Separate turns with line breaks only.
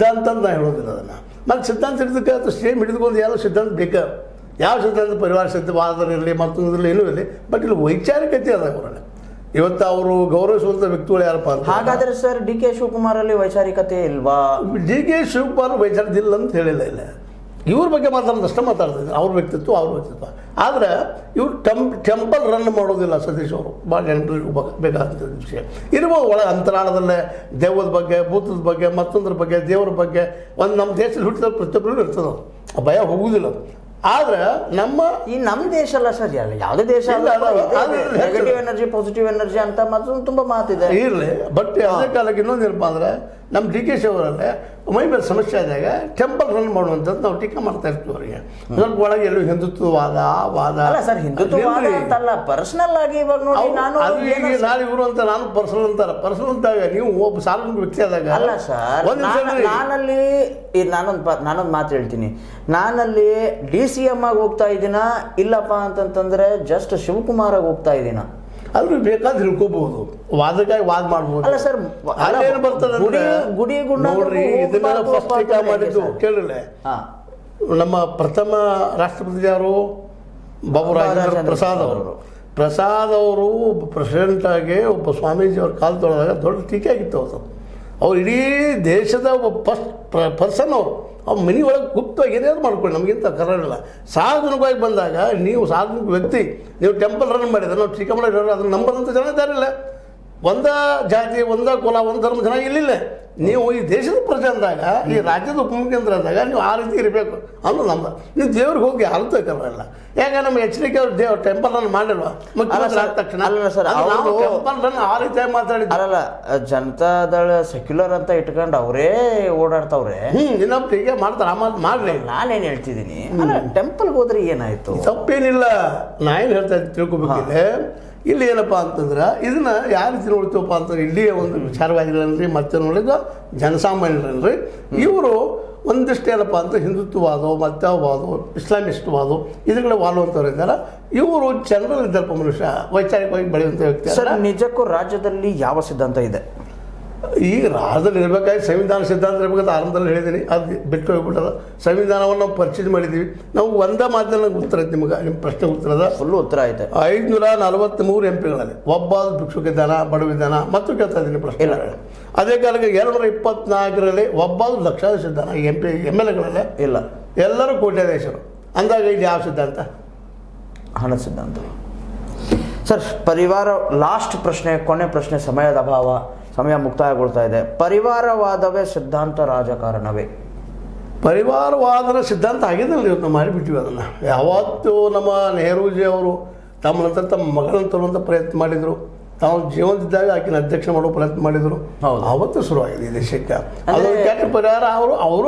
ಸಿದ್ಧಾಂತ ಅಂತ ನಾನು ಹೇಳೋದಿಲ್ಲ ಅದನ್ನು. ಮತ್ತು ಸಿದ್ಧಾಂತ ಹಿಡಿದಕ್ಕೆ ಅದು ಸೇಮ್ ಹಿಡಿದುಕೊಂಡು ಯಾವ ಸಿದ್ಧಾಂತ ಬೇಕಾ, ಯಾವ ಸಿದ್ಧಾಂತ ಪರಿವಾರ ಸಿದ್ಧವಾದರಿರಲಿ ಮತ್ತೊಂದರಲ್ಲಿ ಏನೂ ಇರಲಿ, ಬಟ್ ಇಲ್ಲಿ ವೈಚಾರಿಕತೆ ಅದ ಅವರಲ್ಲಿ. ಇವತ್ತು ಅವರು ಗೌರವಿಸುವಂಥ ವ್ಯಕ್ತಿಗಳು ಯಾರಪ್ಪ ಅಂತ.
ಹಾಗಾದರೆ ಸರ್ ಡಿ ಕೆ ಶಿವಕುಮಾರ್ ಅಲ್ಲಿ ವೈಚಾರಿಕತೆ ಇಲ್ವಾ?
ಡಿ ಕೆ ಶಿವಕುಮಾರ್ ವೈಚಾರದಿಲ್ಲ ಅಂತ ಹೇಳಿಲ್ಲ. ಇಲ್ಲ, ಇವ್ರ ಬಗ್ಗೆ ಮಾತಾಡೋದಷ್ಟೇ ಮಾತಾಡ್ತಿದ್ರು, ಅವ್ರ ವ್ಯಕ್ತಿತ್ವ ಅವ್ರ ವ್ಯಕ್ತಿತ್ವ. ಆದರೆ ಇವ್ರು ಟೆಂಪಲ್ ರನ್ ಮಾಡೋದಿಲ್ಲ ಸತೀಶ್ ಅವರು. ಭಾಳ ಜನರಿಗೆ ಬೇಕಾದಂಥ ವಿಷಯ ಇರ್ಬೋದು ಒಳಗೆ ಅಂತರಾಳದಲ್ಲೇ ದೆವ್ವದ ಬಗ್ಗೆ, ಭೂತದ ಬಗ್ಗೆ, ಮತ್ತೊಂದ್ರ ಬಗ್ಗೆ, ದೇವರ ಬಗ್ಗೆ. ಒಂದು ನಮ್ಮ ದೇಶದಲ್ಲಿ ಹುಟ್ಟಿದ ಪ್ರತಿಯೊಬ್ಬರಿಗೂ ಇರ್ತದೆ, ಆ ಭಯ ಹೋಗುವುದಿಲ್ಲ. ಆದರೆ ನಮ್ಮ
ದೇಶ ಅಲ್ಲ ಸರ್, ಅಲ್ಲ ಯಾವುದೇ ದೇಶ ನೆಗೆಟಿವ್ ಎನರ್ಜಿ ಪಾಸಿಟಿವ್ ಎನರ್ಜಿ ಅಂತ ಮತ್ತೊಂದು ತುಂಬ ಮಾತಿದೆ
ಇರಲಿ. ಬಟ್ ಯಾವುದೇ ಕಾಲಕ್ಕೆ ಇನ್ನೊಂದು ಏನಪ್ಪ ಅಂದರೆ ನಮ್ಮ ಡಿ ಕೆ ಶಿ ಅವರಲ್ಲೇ ಮೈ ಮೇಲೆ ಸಮಸ್ಯೆ ಆದಾಗ ಟೆಂಪಲ್ ರನ್ ಮಾಡುವಂಥದ್ದು ನಾವು ಟೀಕೆ ಮಾಡ್ತಾ ಇರ್ತೀವಿ ಅವರಿಗೆ. ಸ್ವಲ್ಪ ಒಳಗೆ ಎಲ್ಲೂ ಹಿಂದುತ್ವವಾದ
ಅಲ್ಲ ಸರ್, ಹಿಂದುತ್ವವಾದ ಅಂತಲ್ಲ, ಪರ್ಸನಲ್ ಆಗಿ ಇವಾಗ ನೋಡಿ ನಾನು
ಇವರು ಅಂತ ನಾನು ಪರ್ಸನಲ್ ಅಂತಾರೆ. ಪರ್ಸನಲ್ ಅಂತಾಗ ನೀವು ಒಬ್ಬ ಸಾರ್ವಜನಿಕ ವ್ಯಕ್ತಿ ಆದಾಗ
ಅಲ್ಲ ಸರ್, ನಾನಲ್ಲಿ ನಾನೊಂದು ಮಾತು ಹೇಳ್ತೀನಿ. ನಾನಲ್ಲಿ DCM ಆಗಿ ಹೋಗ್ತಾ ಇದ್ದೀನ ಇಲ್ಲಪ್ಪ ಅಂತಂತಂದ್ರೆ ಜಸ್ಟ್ ಶಿವಕುಮಾರ್ ಆಗಿ ಹೋಗ್ತಾ ಇದ್ದೀನ,
ಆದ್ರೂ ಬೇಕಾದ್ರೆ ತಿಳ್ಕೋಬಹುದು, ವಾದಕ್ಕಾಗಿ ವಾದ ಮಾಡ್ಬೋದು.
ಅಲ್ಲ ಸರ್,
ಏನು ಬರ್ತದೆ
ಗುಡಿ
ನೋಡ್ರಿ, ಇದನ್ನೆಲ್ಲ ಫಸ್ಟ್ ಟೀಕಾ ಮಾಡಿದ್ದು ಕೇಳಿಲ್ಲ. ನಮ್ಮ ಪ್ರಥಮ ರಾಷ್ಟ್ರಪತಿ ಯಾರು? ಬಾಬು ರಾಜೇಂದ್ರ ಪ್ರಸಾದ್ ಅವರು ಪ್ರೆಸಿಡೆಂಟ್ ಆಗಿ ಒಬ್ಬ ಸ್ವಾಮೀಜಿ ಅವ್ರ ಕಾಲು ತೊಳೆದಾಗ ದೊಡ್ಡ ಟೀಕೆ ಆಗಿತ್ತು ಅವರು. ಅವ್ರು ಇಡೀ ದೇಶದ ಒಬ್ಬ ಫಸ್ಟ್ ಪರ್ಸನ್ ಅವ್ರ ಮನೆ ಒಳಗೆ ಗುಪ್ತವಾಗಿ ಏನೇನು ಮಾಡ್ಕೊಳ್ಳಿ, ನಮಗಿಂತ ಕರೋಲ್ಲ. ಸಾರ್ವಜನಿಕವಾಗಿ ಬಂದಾಗ ನೀವು ಸಾರ್ವಜನಿಕ ವ್ಯಕ್ತಿ, ನೀವು ಟೆಂಪಲ್ ರನ್ ಮಾಡಿದ್ರೆ ನಾವು ಟೀಕೆ ಮಾಡಿರೋರು ಅದನ್ನು ನಂಬದಂಥ ಜನ ಇದ್ದಾರಿಲ್ಲ. ಒಂದ ಜಾತಿ, ಒಂದ ಕುಲ, ಒಂದು ಧರ್ಮ ಜನ ಇಲ್ಲಿಲ್ಲ. ನೀವು ಈ ದೇಶದ ಪ್ರಜೆ ಅಂದಾಗ, ಈ ರಾಜ್ಯದ ಉಪಮುಖ್ಯಮಂತ್ರಿ ಅಂದಾಗ ನೀವು ಆ ರೀತಿ ಇರಬೇಕು ಅನ್ನೋದು ನಮ್ಮ. ನೀವು ದೇವ್ರಿಗೆ ಹೋಗಿ ಯಾರು ತಗೊಳ್ಳಲ್ಲ. ಯಾಕೆ ನಮ್ಮ ಎಚ್ಚರಿಕೆ ಅವ್ರು ದೇವ್ರ ಟೆಂಪಲ್ ರನ್ ಮಾಡಿಲ್ವಾ ಮುಖ್ಯಮಂತ್ರಿ ಆದ ತಕ್ಷಣ? ಟೆಂಪಲ್ ರನ್ ಆ ರೀತಿಯಾಗಿ ಮಾತಾಡಿದ್ರು.
ಅಲ್ಲ, ಜನತಾದಳ ಸೆಕ್ಯುಲರ್ ಅಂತ ಇಟ್ಕೊಂಡು ಅವರೇ ಓಡಾಡ್ತಾವ್ರೆ.
ಇನ್ನೊಬ್ಬ ಟೀಕೆ ಮಾಡ್ತಾರೆ, ಮಾಡ್ಲಿ.
ನಾನೇನು ಹೇಳ್ತಿದ್ದೀನಿ, ಟೆಂಪಲ್ಗೆ ಹೋದ್ರೆ ಏನಾಯ್ತು?
ತಪ್ಪೇನಿಲ್ಲ. ನಾ ಏನು ಹೇಳ್ತಾ ಇದ್ದೀನಿ ತಿಳ್ಕೊಬೇಕಿಲ್ಲ. ಇಲ್ಲಿ ಏನಪ್ಪ ಅಂತಂದ್ರೆ ಇದನ್ನ ಯಾವ ರೀತಿ ನೋಡ್ತೀವಪ್ಪ ಅಂತಂದ್ರೆ, ಇಲ್ಲಿಯ ಒಂದು ವಿಚಾರವಾದಿಗಳನ್ರಿ ಮತ್ತೆ ನೋಡಿದ ಜನಸಾಮಾನ್ಯರನ್ರಿ, ಇವರು ಒಂದಿಷ್ಟು ಏನಪ್ಪ ಅಂತ ಹಿಂದುತ್ವವಾದೋ, ಮತ್ಯಾವವಾದೋ, ಇಸ್ಲಾಮಿಸ್ಟ್ವಾದೋ ಇದನ್ನೆಲ್ಲ ವಾಲುವಂಥವ್ರು ಇದ್ದಾರೆ. ಇವರು ಜನರಲ್ ಇದ್ದಾರಪ್ಪ, ಮನುಷ್ಯ ವೈಚಾರಿಕವಾಗಿ ಬೆಳೆಯುವಂಥ ವ್ಯಕ್ತಿ.
ಸರ್, ನಿಜಕ್ಕೂ ರಾಜ್ಯದಲ್ಲಿ ಯಾವ ಸಿದ್ಧಾಂತ ಇದೆ?
ಈಗ ರಾಜ್ಯದಲ್ಲಿ ಇರಬೇಕಾಗಿ ಸಂವಿಧಾನ ಸಿದ್ಧಾಂತ ಇರಬೇಕಂತ ಆರಂಭದಲ್ಲಿ ಹೇಳಿದ್ದೀನಿ, ಅದು ಬಿಟ್ಟು ಹೋಗ್ಬಿಟ್ಟದ. ಸಂವಿಧಾನವನ್ನು ನಾವು ಪರಿಚಯ ಮಾಡಿದ್ದೀವಿ. ನಾವು ಒಂದೇ ಮಾತಿನಲ್ಲಿ ಉತ್ತರ ಐತೆ ನಿಮಗೆ, ನಿಮ್ಮ ಪ್ರಶ್ನೆ ಉತ್ತರದ
ಫುಲ್ಲು ಉತ್ತರ ಐತೆ.
543 MP ಒಬ್ಬ ಭಿಕ್ಷುಕಿದ್ದಾನ, ಬಡವಿದ್ದಾನ ಮತ್ತು ಕೇಳ್ತಾ ಇದ್ದೀನಿ ಪ್ರಶ್ನೆ. ಅದೇ ಕಾಲಕ್ಕೆ 224ರಲ್ಲಿ ಒಬ್ಬ ಲಕ್ಷಾಧೀಶ ಇದ್ದಾನ. MLAಗಳಲ್ಲೇ
ಇಲ್ಲ,
ಎಲ್ಲರೂ ಕೋಟ್ಯಾಧೀಶರು ಅಂದಾಗ ಇದು ಯಾವ ಸಿದ್ಧಾಂತ?
ಹಣ ಸಿದ್ಧಾಂತ. ಸರ್, ಪರಿವಾರ ಲಾಸ್ಟ್ ಪ್ರಶ್ನೆ, ಕೊನೆ ಪ್ರಶ್ನೆ, ಸಮಯದ ಅಭಾವ, ಸಮಯ ಮುಕ್ತಾಯಗೊಳ್ತಾ ಇದೆ. ಪರಿವಾರವಾದವೇ ಸಿದ್ಧಾಂತ ರಾಜಕಾರಣವೇ?
ಪರಿವಾರವಾದನ ಸಿದ್ಧಾಂತ ಆಗಿದ್ದಲ್ಲಿ ಇವತ್ತು ನಾವು ಮಾಡಿಬಿಟ್ಟಿವಿ ಅದನ್ನು. ಯಾವತ್ತೂ ನಮ್ಮ ನೆಹರೂಜಿ ಅವರು ತಮ್ಮ ನಂತರ ತಮ್ಮ ಮಗಳನ್ನು ತರುವಂಥ ಪ್ರಯತ್ನ ಮಾಡಿದರು. ತಾವು ಜೀವನದಿದ್ದಾಗ ಆಕಿನ ಅಧ್ಯಕ್ಷ ಮಾಡೋ ಪ್ರಯತ್ನ ಮಾಡಿದರು. ಆವತ್ತು ಶುರುವಾಗಿದೆ ಈ ದೇಶಕ್ಕೆ. ಅದು ಕೆಟ್ಟ ಪರಿಹಾರ ಅವರು